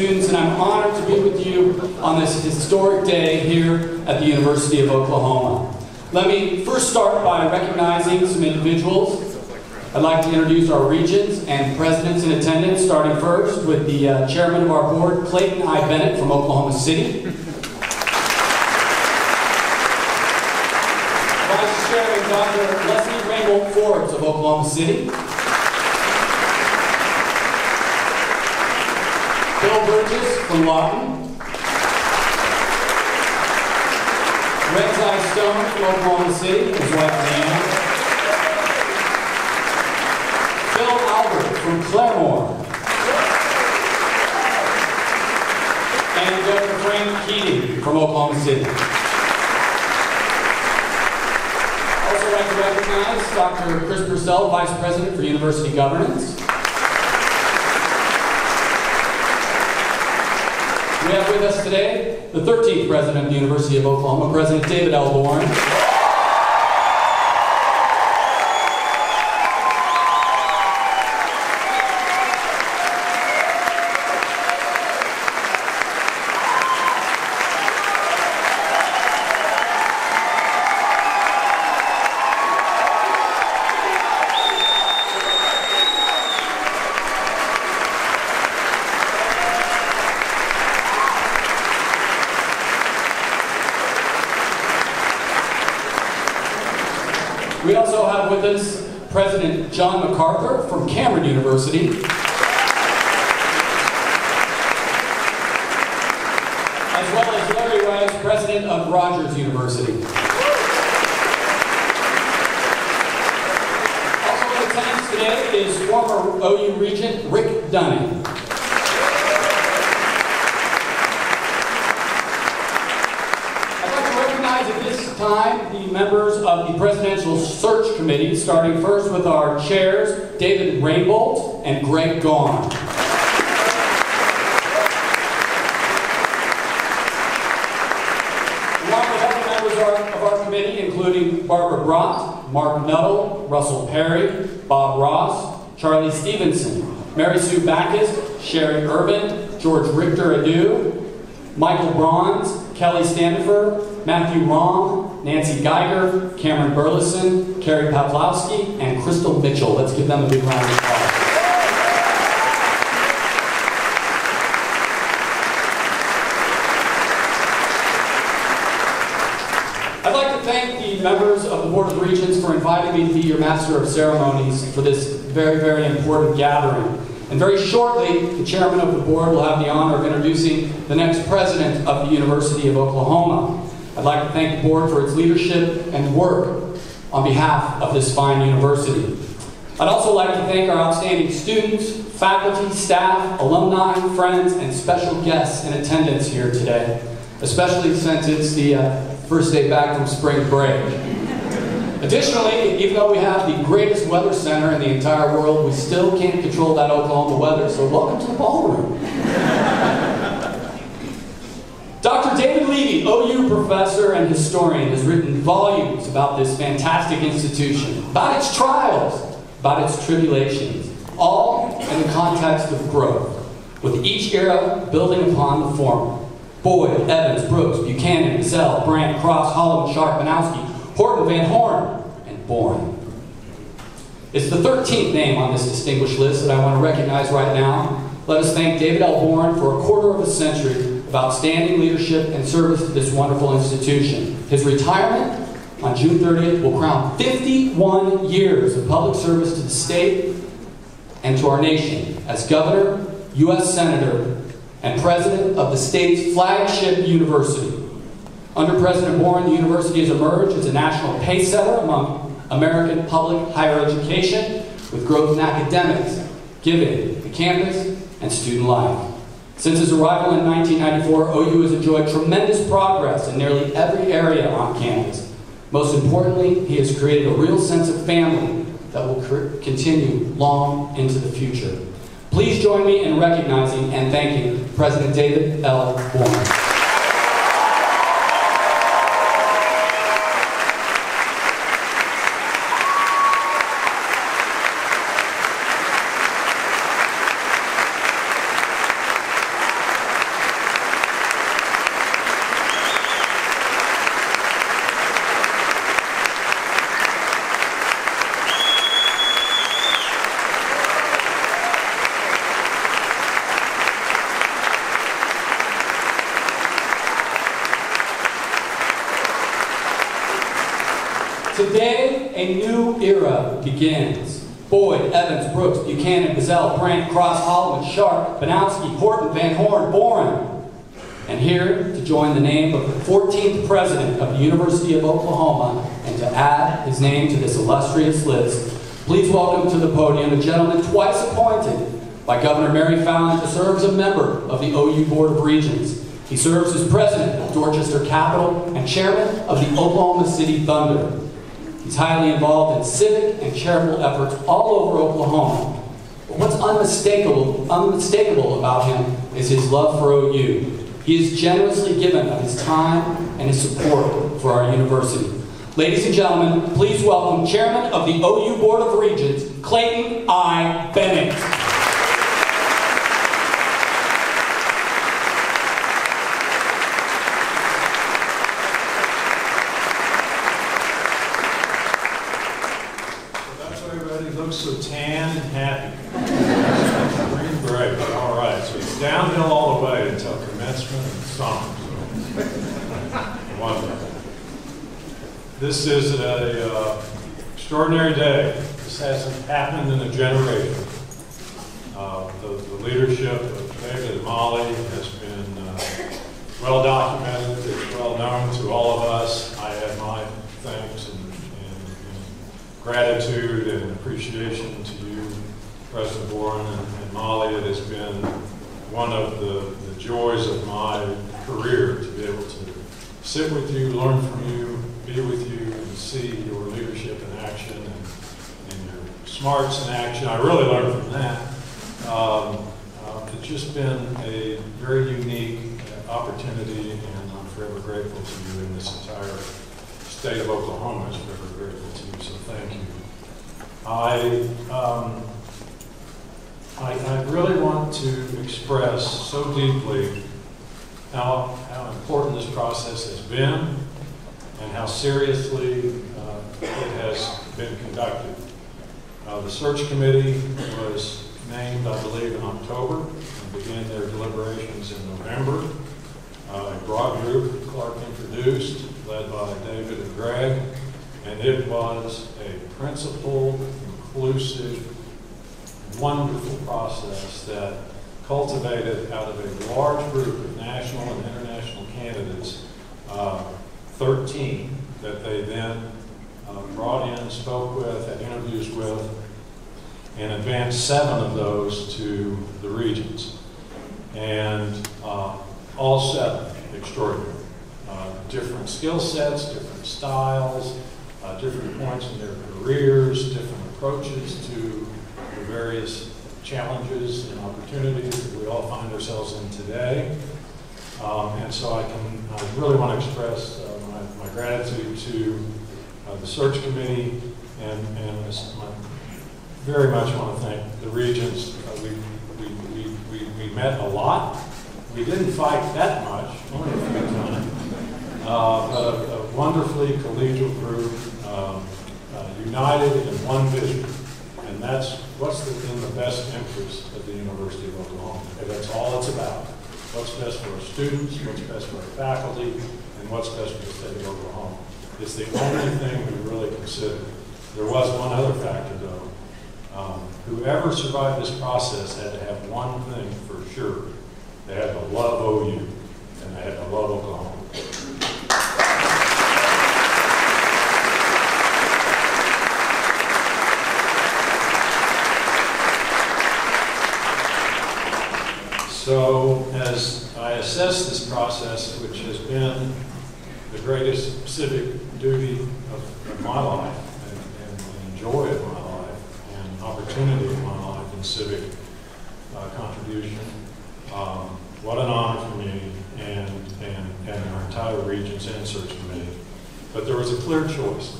students, and I'm honored to be with you on this historic day here at the University of Oklahoma. Let me first start by recognizing some individuals. I'd like to introduce our regents and presidents in attendance, starting first with the chairman of our board, Clayton I. Bennett from Oklahoma City. Vice Chairman Dr. Leslie Rainbolt Forbes of Oklahoma City. Bill Burgess from Lawton. Renzai Stone from Oklahoma City, his wife Diana. Phil Albert from Claremore. And Dr. Frank Keating from Oklahoma City. Also like to recognize Dr. Chris Purcell, Vice President for University Governance. We have with us today the 13th President of the University of Oklahoma, President David L. Boren. We also have with us President John MacArthur from Cameron University. As well as Larry Rice, President of Rogers University. Also in attendance today is former OU Regent Rick Dunning. At this time, the members of the Presidential Search Committee, starting first with our chairs, David Rainbolt and Greg Gaughan. Along with other members of our committee, including Barbara Brott, Mark Nuttall, Russell Perry, Bob Ross, Charlie Stevenson, Mary Sue Backus, Sherry Urban, George Richter Adu, Michael Bronze, Kelly Standifer, Matthew Rom, Nancy Geiger, Cameron Burleson, Carrie Pavlowski, and Crystal Mitchell. Let's give them a big round of applause. I'd like to thank the members of the Board of Regents for inviting me to be your Master of Ceremonies for this very, very important gathering. And very shortly, the chairman of the board will have the honor of introducing the next president of the University of Oklahoma. I'd like to thank the board for its leadership and work on behalf of this fine university. I'd also like to thank our outstanding students, faculty, staff, alumni, friends, and special guests in attendance here today, especially since it's the first day back from spring break. Additionally, even though we have the greatest weather center in the entire world, we still can't control that Oklahoma weather, so welcome to the ballroom. Dr. David Levy, OU professor and historian, has written volumes about this fantastic institution, about its trials, about its tribulations, all in the context of growth, with each era building upon the former. Boyd, Evans, Brooks, Buchanan, Zell, Brandt, Cross, Holland, Sharp, Banowski, Horton, Van Horn, and Boren. It's the 13th name on this distinguished list that I want to recognize right now. Let us thank David L. Boren for a quarter of a century of outstanding leadership and service to this wonderful institution. His retirement on June 30th will crown 51 years of public service to the state and to our nation as governor, U.S. Senator, and president of the state's flagship university. Under President Boren, the university has emerged as a national pacesetter among American public higher education, with growth in academics, giving, the campus, and student life. Since his arrival in 1994, OU has enjoyed tremendous progress in nearly every area on campus. Most importantly, he has created a real sense of family that will continue long into the future. Please join me in recognizing and thanking President David L. Boren. Today, a new era begins. Boyd, Evans, Brooks, Buchanan, Gazelle, Brandt, Cross, Holloman, Sharp, Banowski, Horton, Van Horn, Boren. And here to join the name of the 14th president of the University of Oklahoma and to add his name to this illustrious list, please welcome to the podium a gentleman twice appointed by Governor Mary Fallin to serve as a member of the OU Board of Regents. He serves as president of Dorchester Capital and chairman of the Oklahoma City Thunder. He's highly involved in civic and charitable efforts all over Oklahoma. But what's unmistakable about him is his love for OU. He is generously given of his time and his support for our university. Ladies and gentlemen, please welcome Chairman of the OU Board of Regents, Clayton I. Bennett. So tan and happy. Green break. All right. So it's downhill all the way until commencement and summer. So wonderful. This is an extraordinary day. This hasn't happened in a generation. The leadership of David and Molly has been well documented. It's well known to all of us. I add my thanks and gratitude and appreciation to you, President Boren and Molly. It has been one of the joys of my career to be able to sit with you, learn from you, be with you, and see your leadership in action and your smarts in action. I really learned from that. It's just been a very unique opportunity, and I'm forever grateful to you, and this entire state of Oklahoma is forever grateful to you, so thank you. I really want to express so deeply how important this process has been and how seriously it has been conducted. The search committee was named, I believe, in October and began their deliberations in November. A broad group Clark introduced, led by David and Greg, and it was a principled, inclusive, wonderful process that cultivated out of a large group of national and international candidates, 13 that they then brought in, spoke with, had interviews with, and advanced 7 of those to the regents. And all 7 extraordinary. Different skill sets, different styles, different points in their careers, different approaches to the various challenges and opportunities that we all find ourselves in today. And so I really want to express my gratitude to the search committee, and I very much want to thank the regents. We met a lot. We didn't fight that much, only a few times. But a wonderfully collegial group, united in one vision, and that's what's in the best interest of the University of Oklahoma. And that's all it's about. What's best for our students, what's best for our faculty, and what's best for the state of Oklahoma. It's the only thing we really consider. There was one other factor, though. Whoever survived this process had to have one thing for sure. They had to love OU, and they had to love Oklahoma. So as I assess this process, which has been the greatest civic duty of my life and joy of my life and opportunity of my life in civic contribution, what an honor for me and our entire Regents and Search Committee. But there was a clear choice.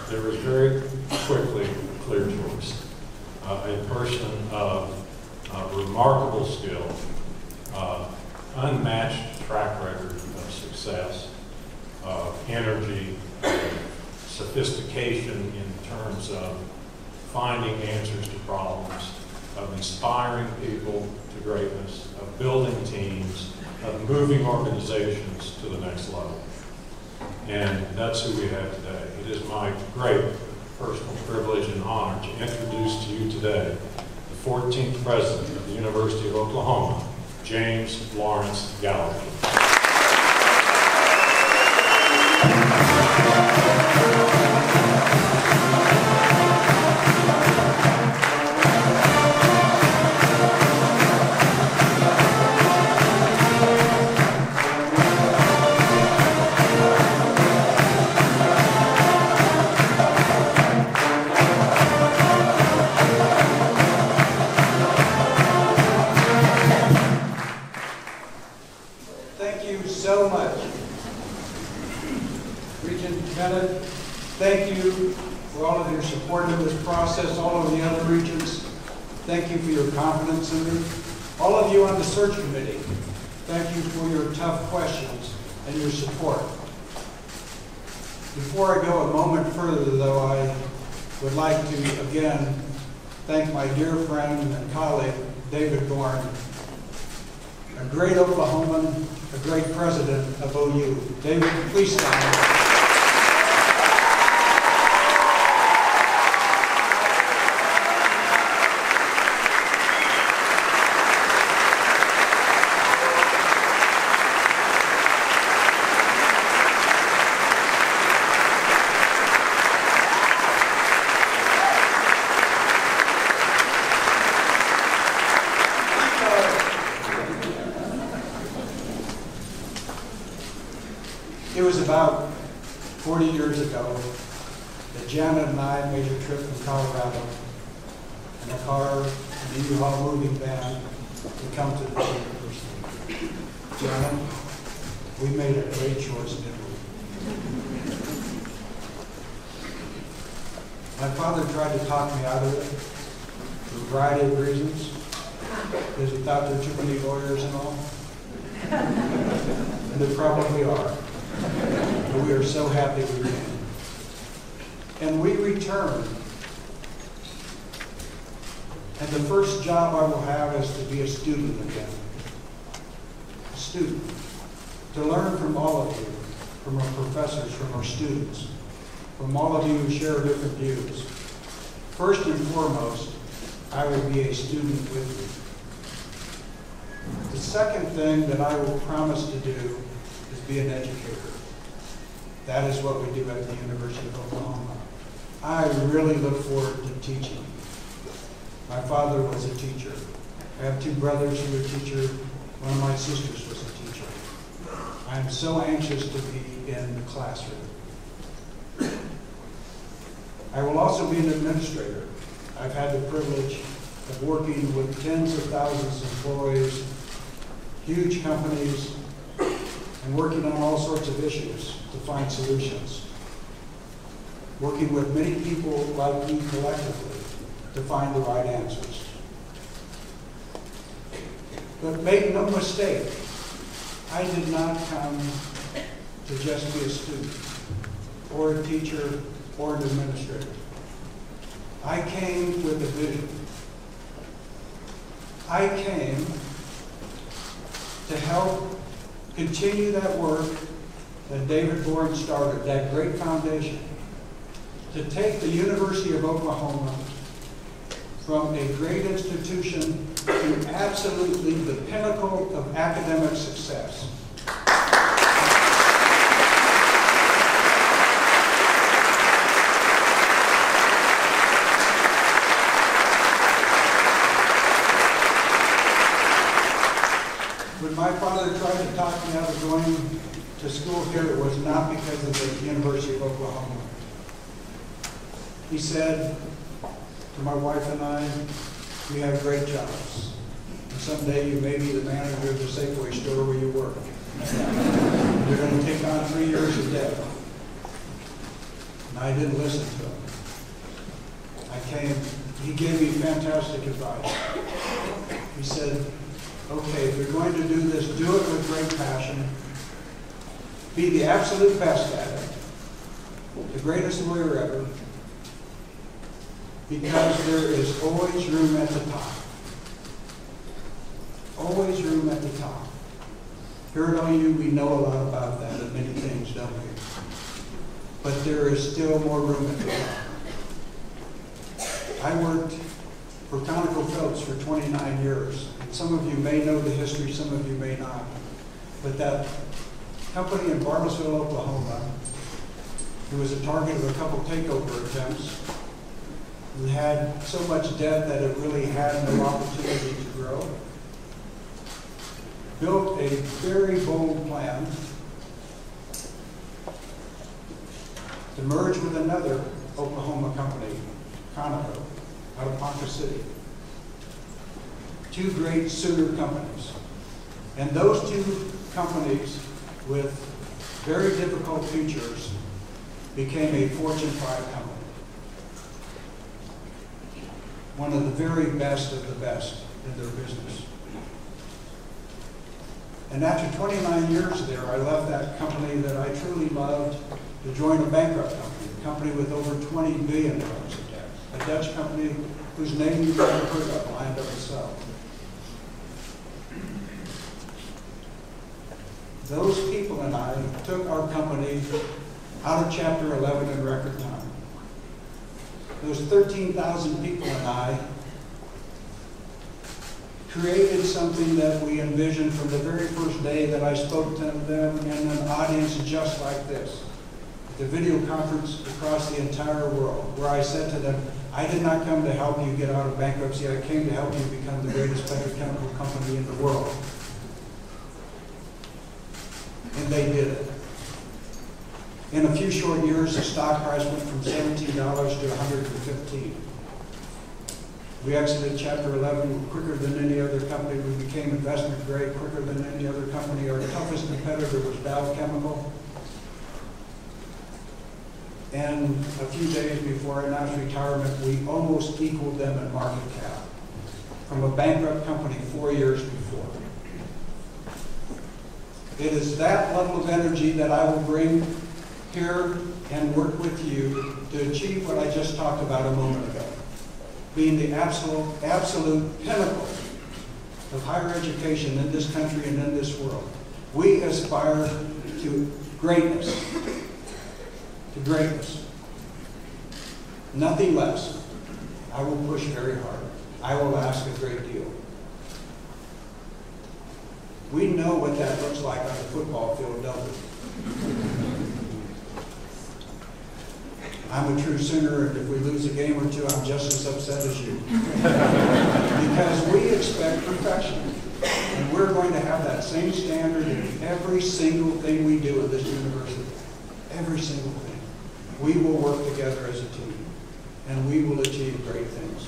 There was very quickly a clear choice. A person of remarkable skill, unmatched track record of success, energy, sophistication in terms of finding answers to problems, of inspiring people to greatness, of building teams, of moving organizations to the next level. And that's who we have today. It is my great personal privilege and honor to introduce to you today the 14th President of the University of Oklahoma, James Lawrence Gallogly. So much. Regent Bennett, thank you for all of your support in this process, all of the other regents. Thank you for your confidence in me. All of you on the search committee, thank you for your tough questions and your support. Before I go a moment further, though, I would like to again thank my dear friend and colleague, David Boren, a great Oklahoman, a great president of OU. David, please stand. It was about 40 years ago that Janet and I made a trip from Colorado in a car in the U-Haul moving van to come to this university. Janet, we made a great choice, didn't we? My father tried to talk me out of it for a variety of reasons, because he thought there were too many lawyers and all. And there probably are. But we are so happy we ran. And we returned. And the first job I will have is to be a student again. A student. To learn from all of you, from our professors, from our students, from all of you who share different views. First and foremost, I will be a student with you. The second thing that I will promise to do is be an educator. That is what we do at the University of Oklahoma. I really look forward to teaching. My father was a teacher. I have two brothers who are teachers. One of my sisters was a teacher. I am so anxious to be in the classroom. I will also be an administrator. I've had the privilege of working with tens of thousands of employees, huge companies, and working on all sorts of issues to find solutions. Working with many people like you collectively to find the right answers. But make no mistake, I did not come to just be a student or a teacher or an administrator. I came with a vision. I came to help continue that work that David Boren started, that great foundation, to take the University of Oklahoma from a great institution to absolutely the pinnacle of academic success. When my father tried to talk me out of going to school here, it was not because of the University of Oklahoma. He said to my wife and I, we have great jobs. And someday you may be the manager of the Safeway store where you work. You're going to take on 3 years of debt. And I didn't listen to him. He gave me fantastic advice. He said, okay, if you're going to do this, do it with great passion. Be the absolute best at it. The greatest lawyer ever. Because there is always room at the top. Always room at the top. Here at OU, we know a lot about that and many things, don't we? But there is still more room to go. I worked for ConocoPhillips for 29 years. And some of you may know the history, some of you may not. But that company in Bartlesville, Oklahoma, who was a target of a couple takeover attempts, and had so much debt that it really had no opportunity to grow, built a very bold plan to merge with another Oklahoma company, Conoco, out of Ponca City. Two great Sooner companies. And those two companies with very difficult futures became a Fortune 5 company. One of the very best of the best in their business. And after 29 years there, I left that company that I truly loved to join a bankrupt company, a company with over $20 billion of debt, a Dutch company whose name you've never heard of, Land of itself. Those people and I took our company out of Chapter 11 in record time. Those 13,000 people and I created something that we envisioned from the very first day that I spoke to them in an audience just like this, the video conference across the entire world, where I said to them, I did not come to help you get out of bankruptcy, I came to help you become the greatest petrochemical company in the world. And they did it. In a few short years, the stock price went from $17 to $115. We exited Chapter 11 quicker than any other company. We became investment grade quicker than any other company. Our toughest competitor was Dow Chemical. And a few days before I announced retirement, we almost equaled them in market cap from a bankrupt company 4 years before. It is that level of energy that I will bring here and work with you to achieve what I just talked about a moment ago, being the absolute pinnacle of higher education in this country and in this world. We aspire to greatness, nothing less. I will push very hard. I will ask a great deal. We know what that looks like on the football field, don't we? I'm a true Sooner, and if we lose a game or two, I'm just as upset as you. Because we expect perfection. And we're going to have that same standard in every single thing we do at this university. Every single thing. We will work together as a team, and we will achieve great things.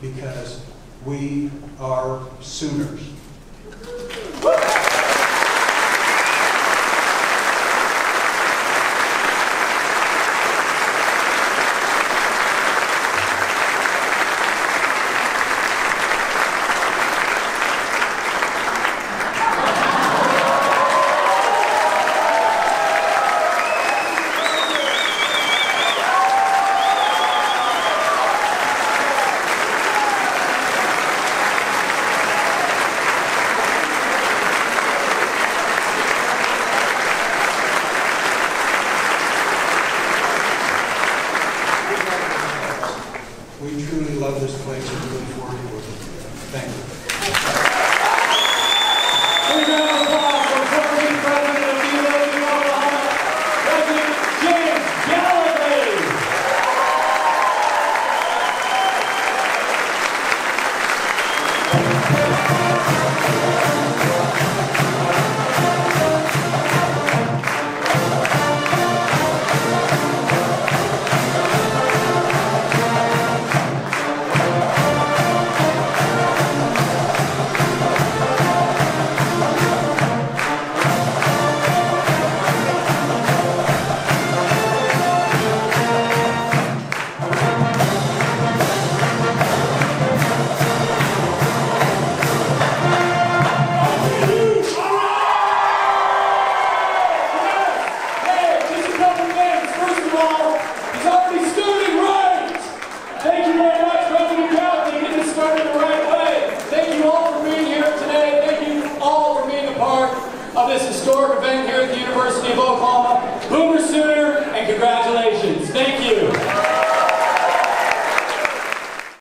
Because we are Sooners.